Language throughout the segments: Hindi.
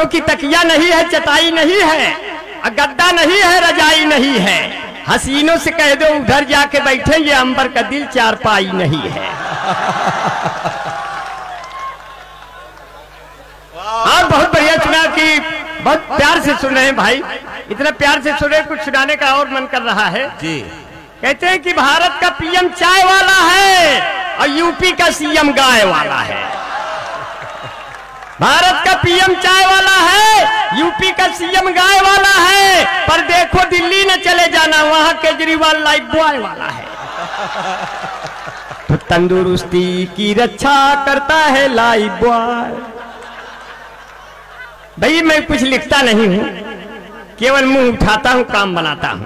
क्योंकि तकिया नहीं है, चटाई नहीं है, गद्दा नहीं है, रजाई नहीं है। हसीनों से कह दो उधर जाके बैठेंगे, अंबर का दिल चारपाई नहीं है। और बहुत बढ़िया सुना कि बहुत प्यार से सुन रहे हैं भाई, इतना प्यार से सुन रहे, कुछ सुनाने का और मन कर रहा है जी। कहते हैं कि भारत का पीएम चाय वाला है और यूपी का सीएम गाय वाला है। भारत का पीएम चाय वाला है, यूपी का सीएम गाय वाला है, पर देखो दिल्ली न चले जाना, वहां केजरीवाल लाइफ बॉय वाला है। तो तंदुरुस्ती की रक्षा करता है लाइफ बॉय। भाई मैं कुछ लिखता नहीं हूं, केवल मुंह उठाता हूं, काम बनाता हूं।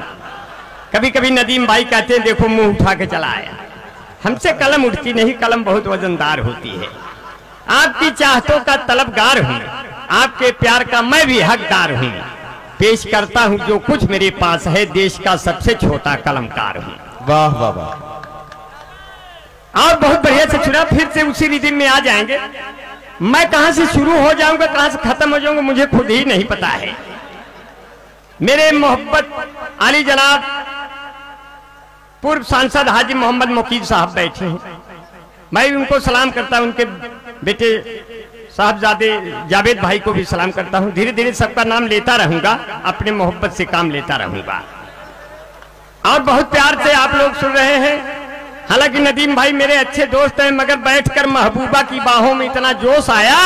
कभी कभी नदीम भाई कहते हैं देखो मुंह उठा के चला आया। हमसे कलम उठती नहीं, कलम बहुत वजनदार होती है। आपकी चाहतों का तलबगार हूं, आपके प्यार का मैं भी हकदार हूं। पेश करता हूं जो कुछ मेरे पास है, देश का सबसे छोटा कलमकार हूं। वाह वाह वाह। और बहुत बढ़िया से चुना, फिर से उसी रिदिम में आ जाएंगे। मैं कहां से शुरू हो जाऊंगा, कहां से खत्म हो जाऊंगा, मुझे खुद ही नहीं पता है। मेरे मोहब्बत आली जनाब पूर्व सांसद हाजी मोहम्मद मुकीद साहब बैठे हैं, मैं उनको सलाम करता हूं। उनके बेटे साहबजादे जावेद भाई को भी सलाम करता हूं। धीरे धीरे सबका नाम लेता रहूंगा, अपने मोहब्बत से काम लेता रहूंगा। और बहुत प्यार से आप लोग सुन रहे हैं। हालांकि नदीम भाई मेरे अच्छे दोस्त हैं, मगर बैठकर महबूबा की बाहों में इतना जोश आया,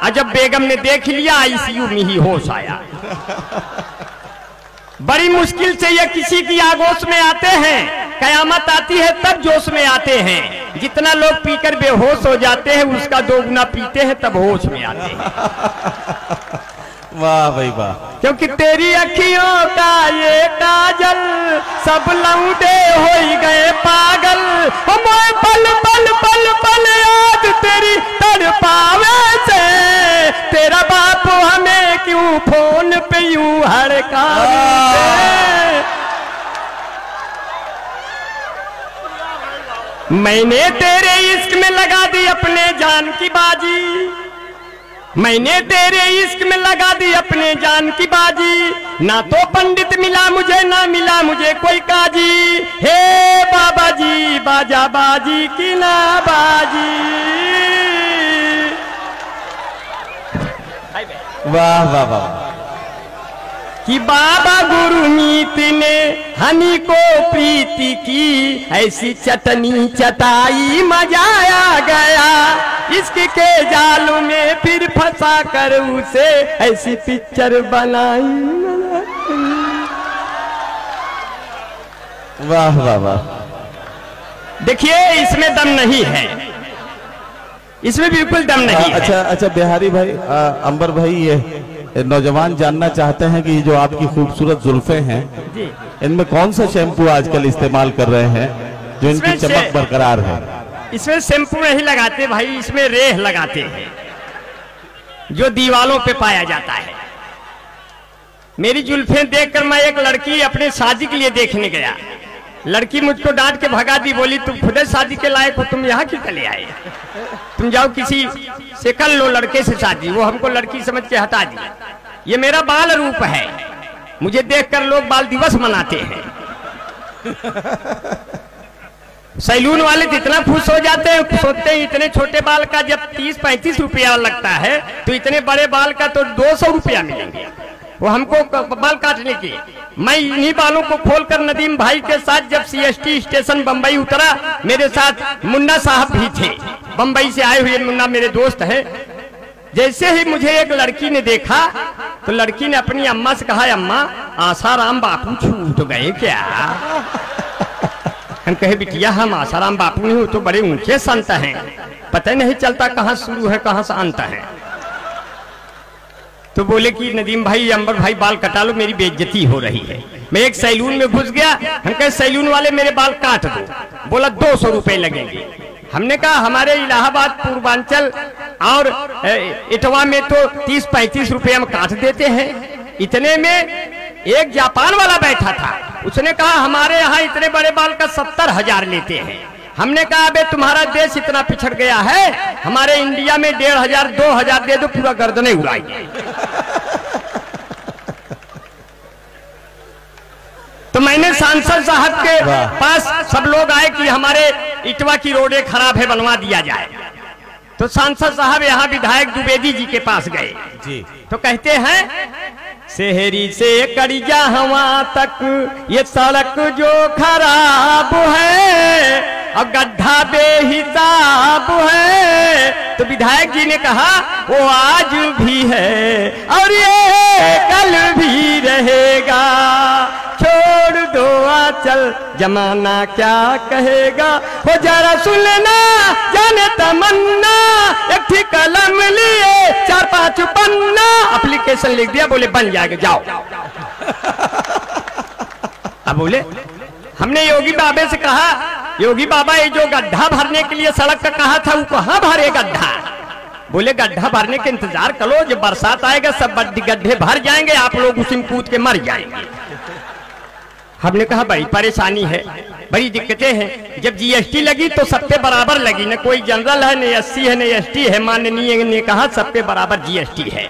और जब बेगम ने देख लिया आईसीयू में ही होश आया। बड़ी मुश्किल से ये किसी की आगोश में आते हैं, कयामत आती है तब जोश में आते हैं। जितना लोग पीकर बेहोश हो जाते हैं, उसका 2 गुना पीते हैं तब होश में आते हैं। वाह भाई वाह। क्योंकि तेरी अखियों का ये काजल सब लौंडे हो गए पागल। मैं पल पल पल पल याद तेरी तड़पावे से, तेरा बाप हमें क्यों फोन पे यूं हड़कावे। मैंने तेरे इश्क में लगा दी अपने जान की बाजी, मैंने तेरे इश्क में लगा दी अपने जान की बाजी। ना तो पंडित मिला मुझे, ना मिला मुझे कोई काजी। हे बाबा जी बाजा बाजी की ना बाजी। वाह वाह वाह। कि बाबा गुरुमीत ने हनी को प्रीति की, ऐसी चटनी चटाई मजा आ गया। इश्क के जाल में फिर फंसा कर उसे ऐसी पिक्चर बनाई। वाह वाह वाह। देखिए इसमें दम नहीं है, इसमें बिल्कुल दम नहीं है। अच्छा बिहारी भाई, अंबर भाई, ये नौजवान जानना चाहते हैं कि जो आपकी खूबसूरत जुल्फे हैं, इनमें कौन सा शैम्पू आजकल इस्तेमाल कर रहे हैं जो इनकी चमक बरकरार है? इसमें शैम्पू नहीं लगाते भाई, इसमें रेह लगाते हैं जो दीवालों पे पाया जाता है। मेरी जुल्फें देखकर मैं एक लड़की अपने शादी के लिए देखने गया। लड़की मुझको डांट के भगा दी, बोली तुम खुद शादी के लायक हो, तुम यहाँ क्यों चले आए? तुम जाओ किसी से कर लो लड़के से शादी। वो हमको लड़की समझ के हटा दी। ये मेरा बाल रूप है, मुझे देखकर लोग बाल दिवस मनाते हैं। सैलून वाले इतना खुश हो जाते हैं, सोचते हैं इतने छोटे बाल का जब 30-35 रुपया लगता है, तो इतने बड़े बाल का तो 200 रुपया मिलेंगे वो हमको बाल काटने के। मैं इन्हीं बालों को खोलकर नदीम भाई के साथ जब CST स्टेशन बंबई उतरा, मेरे साथ मुन्ना साहब भी थे, बंबई से आए हुए मुन्ना मेरे दोस्त हैं। जैसे ही मुझे एक लड़की ने देखा, तो लड़की ने अपनी अम्मा से कहा, अम्मा आसाराम बापू छूट गए क्या? हम कहे बिटिया हम आसाराम बापू नहीं, तो बड़े ऊंचे संत हैं, पता नहीं चलता कहाँ शुरू है कहाँ से अंत है। तो बोले कि नदीम भाई अंबर भाई बाल कटा लो, मेरी बेइज्जती हो रही है। मैं एक सैलून में घुस गया, हम कहे सैलून वाले मेरे बाल काट दो। बोला 200 रुपए लगेंगे। हमने कहा हमारे इलाहाबाद पूर्वांचल और इटवा में तो 30-35 रुपए हम काट देते हैं। इतने में एक जापान वाला बैठा था, उसने कहा हमारे यहाँ इतने बड़े बाल का 70,000 लेते हैं। हमने कहा अबे तुम्हारा देश इतना पिछड़ गया है, हमारे इंडिया में 1,500-2,000 दे दो, पूरा गर्दनें उड़ाएंगे। तो मैंने सांसद साहब के पास सब लोग आए कि हमारे इटवा की रोडें खराब है, बनवा दिया जाए। तो सांसद साहब यहाँ विधायक द्विवेदी जी के पास गए जी। तो कहते हैं शहरी से कड़िया हवा तक ये सड़क जो खराब है और गड्ढा बेहिसाब है। तो विधायक जी ने कहा वो आज भी है और ये कल भी रहेगा, छोड़ दो चल जमाना क्या कहेगा। हो जरा सुन लेना जाने तमन्ना, एक थी कलम लिए 4-5 पन्ना, एप्लीकेशन लिख दिया, बोले बन जाएगा जाओ। अब बोले हमने योगी बाबा से कहा, योगी बाबा ये जो गड्ढा भरने के लिए सड़क का कहा था वो कहाँ भरे गड्ढा? बोले गड्ढा भरने के इंतजार करो, जब बरसात आएगा सब गड्ढे भर जाएंगे, आप लोग उसी में कूद के मर जाएंगे। हमने कहा बड़ी परेशानी है, बड़ी दिक्कतें हैं। जब जीएसटी लगी तो सब पे बराबर लगी, न कोई जनरल है, न एससी है, न एसटी है। माननीय ने कहा सब पे बराबर जीएसटी है।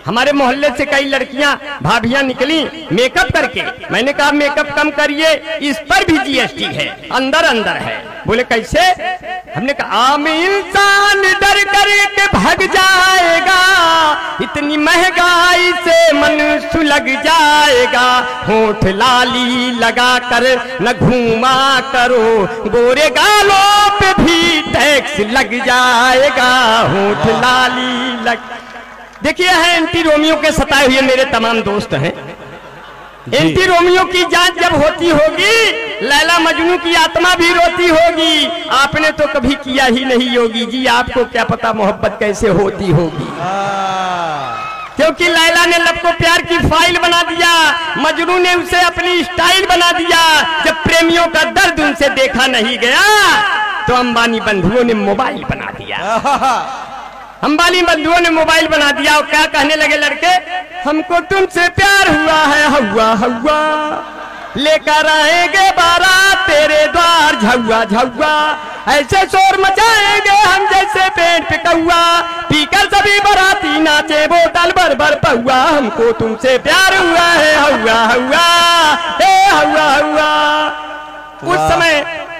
हमारे मोहल्ले से कई लड़कियां भाभियां निकली मेकअप करके, मैंने कहा मेकअप कम करिए, इस पर भी जीएसटी है, अंदर अंदर है। बोले कैसे? हमने कहा आम इंसान डर करके भाग जाएगा, इतनी महंगाई से मन सुलग जाएगा। होठ लाली लगा कर न घूमा करो, गोरे गालों पे भी टैक्स लग जाएगा। होठ लाली लग, देखिए है एंटी रोमियो के सताए हुए मेरे तमाम दोस्त हैं। एंटी रोमियो की जांच जब होती होगी, लैला मजनू की आत्मा भी रोती होगी। आपने तो कभी किया ही नहीं योगी जी, आपको क्या पता मोहब्बत कैसे होती होगी। क्योंकि लैला ने लब को प्यार की फाइल बना दिया, मजनू ने उसे अपनी स्टाइल बना दिया। जब प्रेमियों का दर्द उनसे देखा नहीं गया तो अंबानी बंधुओं ने मोबाइल बना दिया। अंबानी बंधुओं ने मोबाइल बना दिया और क्या कहने लगे लड़के, हमको तुमसे प्यार हुआ है हवा हवा, लेकर आएंगे बारात तेरे द्वार झुआ झुआ, ऐसे शोर मचाएंगे हम जैसे पेड़ पे कौआ, पीकर सभी बाराती नाचे बोतल भर भर पौआ। हमको तुमसे प्यार हुआ है हवा हवा, हे हवा हवा।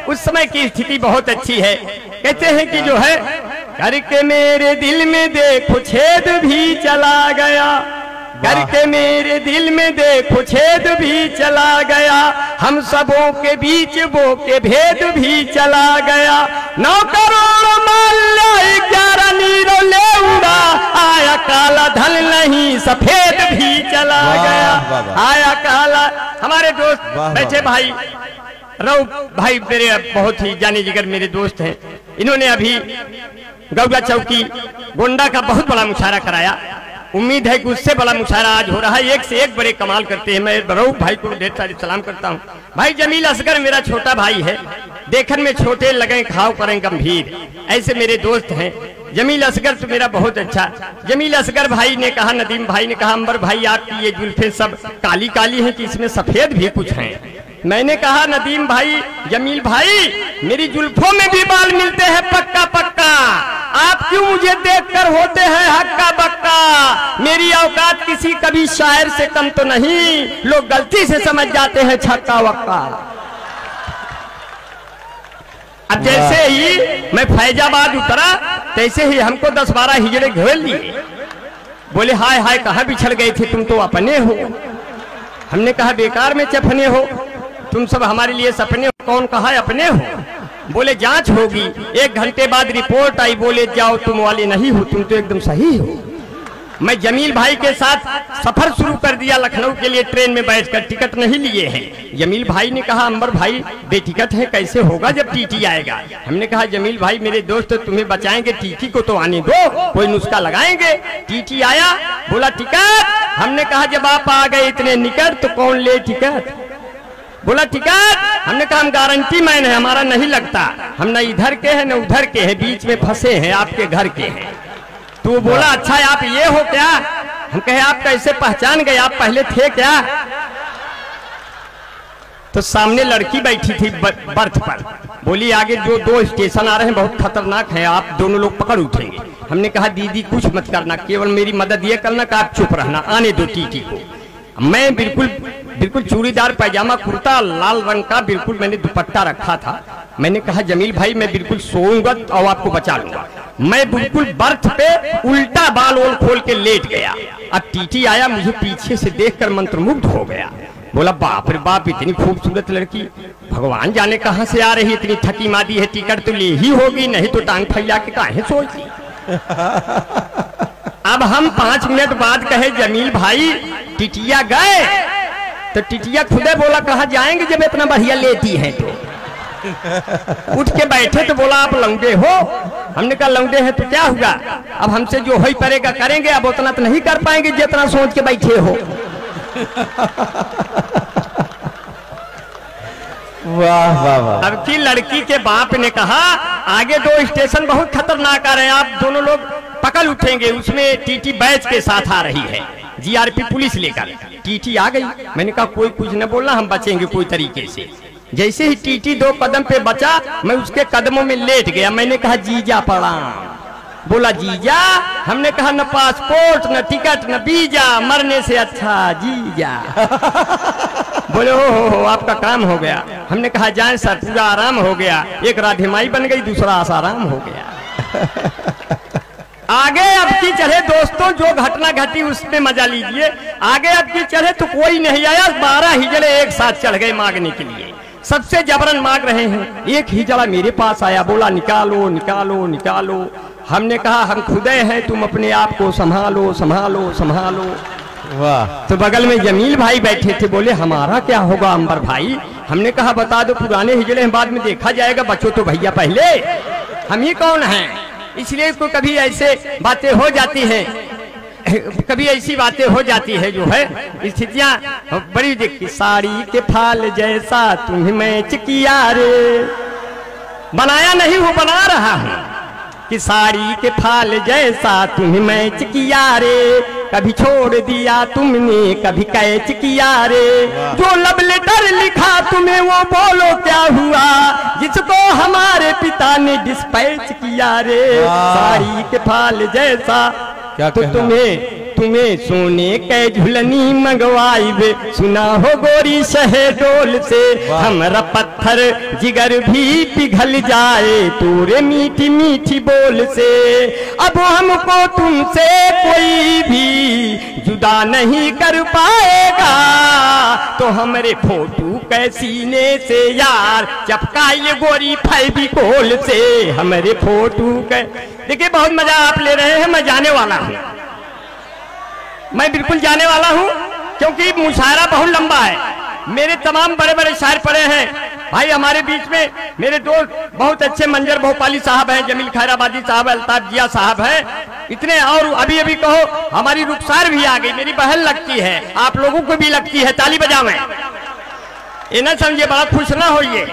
उस समय की स्थिति बहुत अच्छी है। कहते हैं कि जो है करके मेरे दिल में देखो छेद भी चला गया, करके मेरे दिल में देखो छेद भी चला गया, हम सबों के बीच वो के भेद भी चला गया। 9 करोड़ माल्य 11 नीरो ले उड़ा, आया काला धन नहीं सफेद भी चला गया। आया काला। हमारे दोस्त बैठे भाई रऊ भाई मेरे बहुत ही जाने जिगर मेरे दोस्त हैं, इन्होंने अभी गौगा चौकी गोंडा का बहुत बड़ा मुशायरा कराया। उम्मीद है कि उससे बड़ा मुशायरा आज हो रहा है। एक से एक बड़े कमाल करते हैं। मैं रऊ भाई को ढेर सारी सलाम करता हूँ। भाई जमील असगर मेरा छोटा भाई है, देखने में छोटे लगे खाओ करें गंभीर, ऐसे मेरे दोस्त हैं। जमील असगर तो मेरा बहुत अच्छा। जमील असगर भाई ने कहा, नदीम भाई ने कहा अंबर भाई आपकी ये जुल्फे सब काली काली हैं कि इसमें सफेद भी कुछ हैं। मैंने कहा नदीम भाई, जमील भाई मेरी जुल्फों में भी बाल मिलते हैं पक्का पक्का, आप क्यों मुझे देखकर होते हैं हक्का बक्का। मेरी औकात किसी कभी शायर से कम तो नहीं, लोग गलती से समझ जाते हैं छक्का वक्का। अब जैसे ही मैं फैजाबाद उतरा तैसे ही हमको 10-12 हिजड़े घेर लिए। बोले हाय हाय कहाँ बिछड़ गए थे, तुम तो अपने हो। हमने कहा बेकार में चपने हो, तुम सब हमारे लिए सपने हो। कौन कहा अपने हो? बोले जांच होगी। 1 घंटे बाद रिपोर्ट आई, बोले जाओ तुम वाले नहीं हो, तुम तो एकदम सही हो। मैं जमील भाई के साथ सफर शुरू कर दिया लखनऊ के लिए। ट्रेन में बैठकर टिकट नहीं लिए हैं। जमील भाई ने कहा अंबर भाई बेटिकट है, कैसे होगा जब टीटी आएगा। हमने कहा जमील भाई मेरे दोस्त तुम्हें बचाएंगे, टीटी को तो आने दो, कोई नुस्खा लगाएंगे। टीटी आया, बोला टिकट। हमने कहा जब आप आ गए इतने निकट तो कौन ले टिकट। बोला टिकट। हमने कहा हम गारंटी मैन है, हमारा नहीं लगता, हम न इधर के हैं न उधर के हैं, बीच में फंसे हैं, आपके घर के हैं। तो वो बोला अच्छा आप ये हो क्या। हम कहे आप कैसे पहचान गए, आप पहले थे क्या। तो सामने लड़की बैठी थी बर्थ पर, बोली आगे जो 2 स्टेशन आ रहे हैं बहुत खतरनाक है, आप दोनों लोग पकड़ उठेंगे। हमने कहा दीदी कुछ मत करना, केवल मेरी मदद ये करना कि आप चुप रहना, आने दो टीटी को। मैं बिल्कुल चूड़ीदार पैजामा कुर्ता लाल रंग का बिल्कुल मैंने दुपट्टा रखा था। मैंने कहा जमील भाई मैं बिल्कुल सोऊंगा और आपको बचा लूंगा। मैं बिल्कुल बर्थ पे उल्टा बाल ओल खोल के लेट गया। अब टीटी आया, मुझे पीछे से देखकर मंत्रमुग्ध हो गया। बोला बाप रे बाप, इतनी खूबसूरत लड़की, भगवान जाने कहां से आ रही, इतनी थकी मादी है, टिकट तो ले ही होगी, नहीं तो टांग फैला के काहे सोचती। अब हम 5 मिनट बाद कहे जमील भाई टिटिया गए, तो टिटिया खुदे बोला कहाँ जाएंगे जब इतना बढ़िया लेती है। तो उठ के बैठे तो बोला आप लौंडे हो। हमने कहा लौंडे हैं तो क्या हुआ, अब हमसे जो हो पड़ेगा करेंगे, अब उतना तो नहीं कर पाएंगे जितना सोच के बैठे हो। वाह वाह वाह। अब की लड़की के बाप ने कहा आगे 2 स्टेशन बहुत खतरनाक आ रहे हैं, आप दोनों लोग पकड़ उठेंगे। उसमें टीटी बैच के साथ आ रही है, जीआरपी पुलिस लेकर। टीटी आ गई, मैंने कहा कोई कुछ न बोलना, हम बचेंगे कोई तरीके से। जैसे ही टीटी 2 कदम पे बचा, मैं उसके कदमों में लेट गया। मैंने कहा जीजा प्रणाम। बोला जीजा। हमने कहा न पासपोर्ट न टिकट न वीजा, मरने से अच्छा जीजा। बोले हो आपका काम हो गया। हमने कहा जाए सर, पूरा आराम हो गया। एक राधेमाई बन गई, दूसरा आसाराम हो गया। आगे अब की चढ़े दोस्तों, जो घटना घटी उसमें मजा लीजिए। आगे अब की चढ़े तो कोई नहीं आया, 12 हिजड़े एक साथ चढ़ गए मांगने के लिए। सबसे जबरन मांग रहे हैं। एक हिजड़ा मेरे पास आया, बोला निकालो निकालो निकालो। हमने कहा हम खुदे हैं, तुम अपने आप को संभालो संभालो संभालो। वाह। तो बगल में जमील भाई बैठे थे, बोले हमारा क्या होगा अंबर भाई। हमने कहा बता दो, पुराने हिजड़े हैं, बाद में देखा जाएगा, बच्चों तो भैया पहले। हम ही कौन हैं, इसलिए इसको कभी ऐसे बातें हो जाती हैं, कभी ऐसी बातें हो जाती है जो है स्थितियां बड़ी देखती। साड़ी के फाल जैसा तुम्हें मैच किया रे, बनाया नहीं हूँ बना रहा हूँ कि साड़ी के फाल जैसा तुम्हें मैच किया रे। कभी छोड़ दिया तुमने, कभी कैच किया रे। जो लव लेटर लिखा तुम्हें वो बोलो क्या हुआ, जिसको हमारे पिता ने डिस्पैच किया रे। साड़ी के फाल जैसा क्या तो तुम्हें सोने के झुलनी मंगवाई वे, सुना हो गोरी शहडोल से। हमारा पत्थर जिगर भी पिघल जाए तोरे मीठी मीठी बोल से। अब हमको तुमसे कोई भी जुदा नहीं कर पाएगा, तो हमारे फोटो के सीने से यार चपकाइए गोरी फेविकोल से। हमारे फोटो के देखिए बहुत मजा आप ले रहे हैं। मैं जाने वाला हूँ, मैं बिल्कुल जाने वाला हूँ, क्योंकि मुशायरा बहुत लंबा है। मेरे तमाम बड़े बड़े शायर पड़े हैं भाई। हमारे बीच में मेरे दोस्त बहुत अच्छे मंजर भोपाली साहब हैं, जमील खैराबादी साहब, अल्ताफ जिया साहब हैं, इतने। और अभी अभी कहो हमारी रुखसार भी आ गई, मेरी बहन लगती है, आप लोगों को भी लगती है। ताली बजावें, ये ना समझिए बड़ा खुश ना होइए,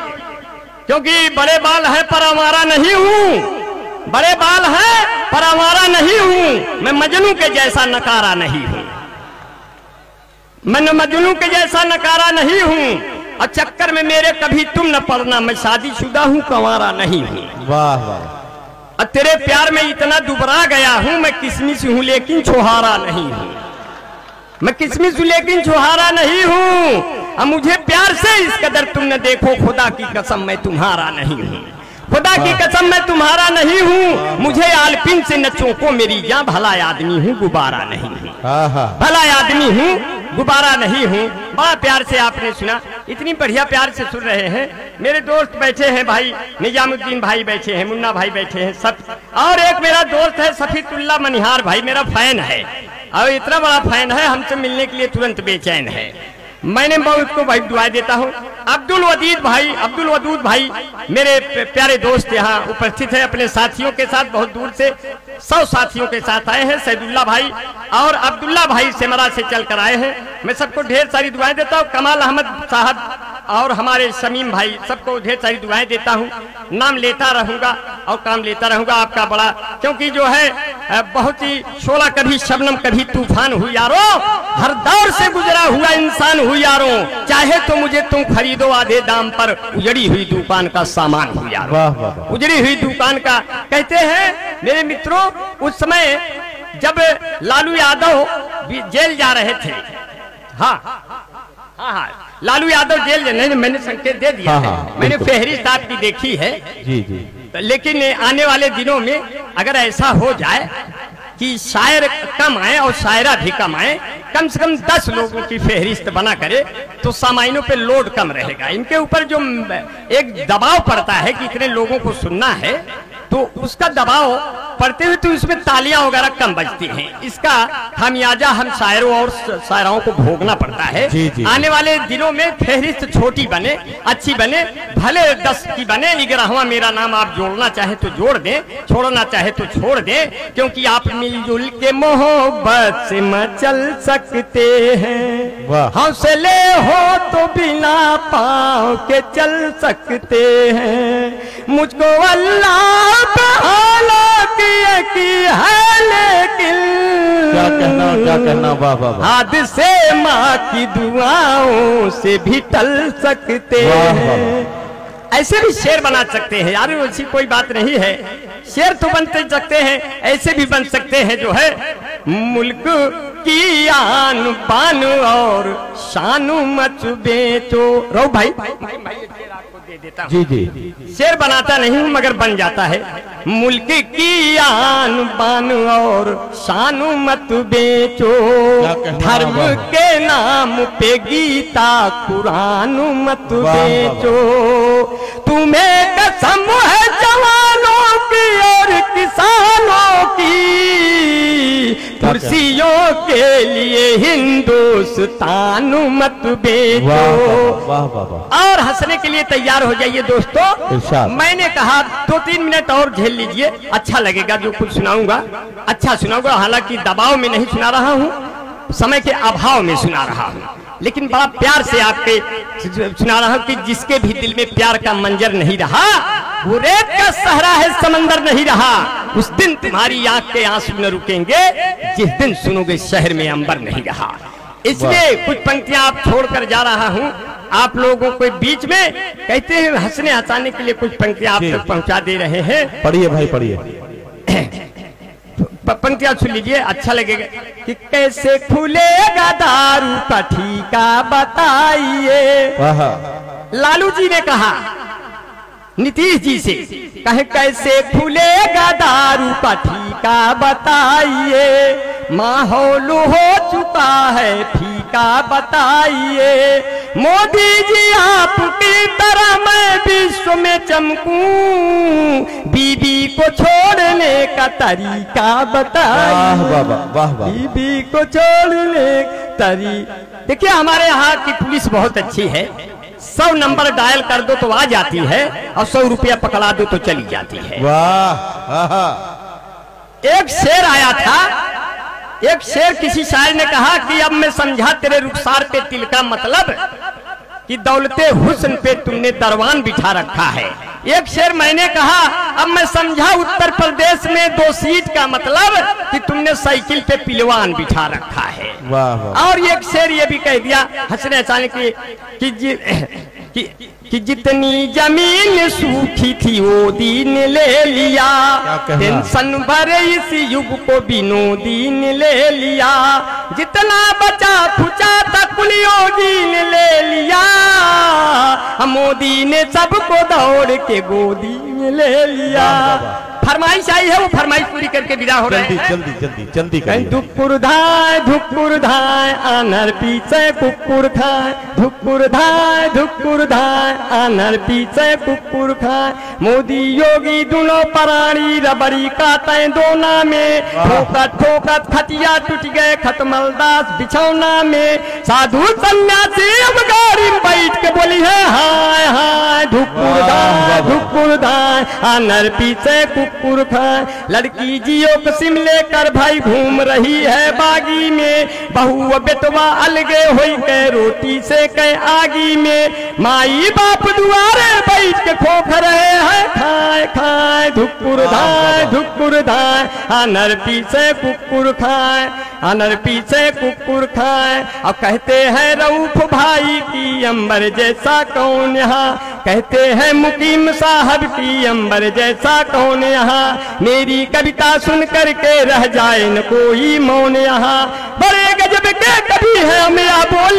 क्योंकि बड़े बाल है पर हमारा नहीं हूँ। बड़े बाल है पर आवारा नहीं हूं, मैं मजनू के जैसा नकारा नहीं हूं। मैं मजनू के जैसा नकारा नहीं हूं, और चक्कर में मेरे कभी तुम न पड़ना। मैं शादीशुदा हूं, कंवारा नहीं हूं। वाह वाह। और तेरे प्यार में इतना दुबरा गया हूं, मैं किसमिस हूं लेकिन छुहारा नहीं हूं। मैं किसमिस हूं लेकिन छुहारा नहीं हूं। अब मुझे प्यार से इस कदर तुम न देखो, खुदा की कसम मैं तुम्हारा नहीं हूं। खुदा की कसम मैं तुम्हारा नहीं हूँ। मुझे आलपिन से न चौंको मेरी जान, भला आदमी हूँ गुब्बारा नहीं हूँ। भला आदमी हूँ गुब्बारा नहीं हूँ। बड़ा प्यार से आपने सुना, इतनी बढ़िया प्यार से सुन रहे हैं। मेरे दोस्त बैठे हैं भाई, निजामुद्दीन भाई बैठे हैं, मुन्ना भाई बैठे हैं सब। और एक मेरा दोस्त है सफीतुल्लाह मनिहार भाई, मेरा फैन है, और इतना बड़ा फैन है, हमसे मिलने के लिए तुरंत बेचैन है। मैंने बहुत को भाई दुआ देता हूँ। अब्दुल वदूद भाई मेरे प्यारे दोस्त यहाँ उपस्थित है, अपने साथियों के साथ, बहुत दूर से 100 साथियों के साथ आए हैं। सैदुल्ला भाई और अब्दुल्ला भाई सेमरा से चल कर आए हैं। मैं सबको ढेर सारी दुआएं देता हूँ। कमाल अहमद साहब और हमारे शमीम भाई, सबको ढेर सारी दुआएं देता हूँ। नाम लेता रहूंगा और काम लेता रहूंगा आपका बड़ा, क्योंकि जो है बहुत ही शोला, कभी शबनम कभी तूफान हुई यारो, हर दौर से गुजरा हुआ इंसान हुई यारो। चाहे तो मुझे तुम खरीदो आधे दाम पर, उजड़ी हुई दुकान का सामान हुई यारो। उजड़ी हुई दुकान का कहते हैं मेरे मित्रों, उस समय जब लालू यादव जेल जा रहे थे हाँ हाँ हाँ, लालू यादव जेल नहीं, मैंने संकेत दे दिया है। मैंने फहरिस्त आपकी देखी है जी जी। लेकिन आने वाले दिनों में अगर ऐसा हो जाए कि शायर कम आए और शायरा भी कम आए, कम से कम 10 लोगों की फहरिस्त बना करे तो सामाइनों पे लोड कम रहेगा। इनके ऊपर जो एक दबाव पड़ता है कि इतने लोगों को सुनना है, तो उसका दबाव पड़ते हुए तो इसमें तालियां वगैरह कम बजती हैं। इसका खामियाजा हम शायरों और शायराओं को भोगना पड़ता है। जी जी। आने वाले दिनों में फहरिस्त छोटी बने, अच्छी बने, भले 10 की बने, 11वां मेरा नाम आप जोड़ना चाहे तो जोड़ दें, छोड़ना चाहे तो छोड़ दें, क्योंकि आप मिलजुल के मोहब्बत से मचल सकते हैं। हौसले हो तो बिना पाँव के चल सकते हैं। मुझको अल्लाह की है, लेकिन क्या कहना वाह वाह। हादसे माँ की दुआओं से भी टल सकते हैं। ऐसे भी शेर बना सकते हैं यार, ऐसी कोई बात नहीं है। शेर तो बनते सकते हैं, ऐसे भी बन सकते हैं जो है मुल्क की आन बान और शानु मच बेचो। रो भाई दे देता जी जी। शेर बनाता नहीं हूं मगर बन जाता है। मुल्क की आन बान और शानु मत बेचो, धर्म के नाम पे गीता कुरान मत बेचो। तुम्हें कसम है जवानों की और किसानों की, कुर्सियों के लिए हिंदुस्तान मत बेचो। वाह वाह वाह। और हंसने के लिए तैयार हो जाइए दोस्तों। मैंने कहा 2-3 मिनट और झेल लीजिए, अच्छा लगेगा जो कुछ सुनाऊंगा, अच्छा सुनाऊंगा। हालांकि दबाव में नहीं सुना रहा हूं, समय के अभाव में सुना रहा हूं, लेकिन बड़ा प्यार से आपके सुना रहा हूं कि जिसके भी दिल में प्यार का मंजर नहीं रहा, वो रेत का सहरा है समंदर नहीं रहा। उस दिन तुम्हारी आंख के आंसू न रुकेंगे, जिस दिन सुनोगे शहर में अंबर नहीं रहा। इसलिए कुछ पंक्तियां आप छोड़कर जा रहा हूं आप लोगों को बीच में, कहते हैं हंसने हंसाने के लिए कुछ पंक्तियां आप तक पहुंचा दे रहे हैं। पढ़िए भाई पढ़िए। पंक्तियां सुन लीजिए, अच्छा लगेगा। कि कैसे खुलेगा दारू का ठीका बताइए। लालू जी ने कहा नीतीश जी से, कहे कैसे खुलेगा दारू का ठीका बताइए। माहौल हो चुका है फीका बताइए। मोदी जी आपकी तरह मैं विश्व में चमकूं, बीबी को छोड़ने का तरीका बताइए। बीबी को छोड़ने देखिए हमारे यहाँ की पुलिस बहुत अच्छी है। 100 नंबर डायल कर दो तो आ जाती है, और 100 रुपया पकड़ा दो तो चली जाती है। वाह। एक शेर आया था, एक शेर किसी शायर ने कहा कि अब मैं समझा तेरे रुखसार पे तिल का मतलब, कि दौलते हुस्न पे तुमने दरवान बिठा रखा है। एक शेर मैंने कहा अब मैं समझा उत्तर प्रदेश में 2 सीट का मतलब, कि तुमने साइकिल पे पिलवान बिठा रखा है। वाह। और एक शेर ये भी कह दिया हंसने हंसाने कि जितनी जमीन सूखी थी वो दीन ले लिया। टेंशन भरे इस युग को विनोदी ने ले लिया। जितना बचा खुचा था कुल योगी ने ले लिया। मोदी ने सबको दौड़ के गोदी में ले लिया। फरमाइश आई है, वो फरमाइश पूरी करके विदा हो रहे हैं। जल्दी धुक्कुर धाय आनर पीछे कुकुर खाए। धुक्कुर धाय आनर पीछे कुकुर खाए। मोदी योगी दोनों प्राणी रबड़ी काटे दोना में। ठोकत खटिया टूट गए खतमलदास बिछौना में। साधु सन्यासी अब गाड़ी में बैठ के बोली है हाय हाय। धुक्कुर धाय आनर पीछे कुकुर खाए। लड़की जियो को सिम लेकर भाई घूम रही है बागी में। बहू बेटवा अलगे हुई के रोटी से के आगी में। माई बाप दुआरे बैठ के खोख रहे हैं खाए खाए। धुक्कुर धाय आनर पीछे कुकुर खाए। आनर पीछे कुकुर खाए। अब कहते हैं रऊफ भाई की अंबर जैसा कौन यहाँ। कहते हैं मुकीम साहब की अंबर जैसा कौन यहाँ। मेरी कविता सुन करके रह जाए न कोई मौन यहाँ। बड़े गजब के कवि है मेरा बोल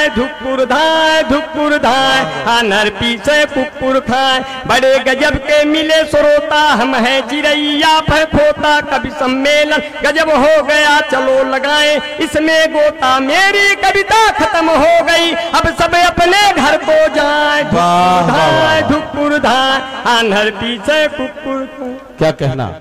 धुकुर धाय आनर पीछे कुकुर खाए। बड़े गजब के मिले श्रोता हम है चिरैया खोता। कवि सम्मेलन गजब हो गया चलो लगाए इसमें गोता। मेरी कविता खत्म हो गई अब सब अपने घर को जाए। धुकुर धाय आनर पीछे कुकुर। क्या कहना।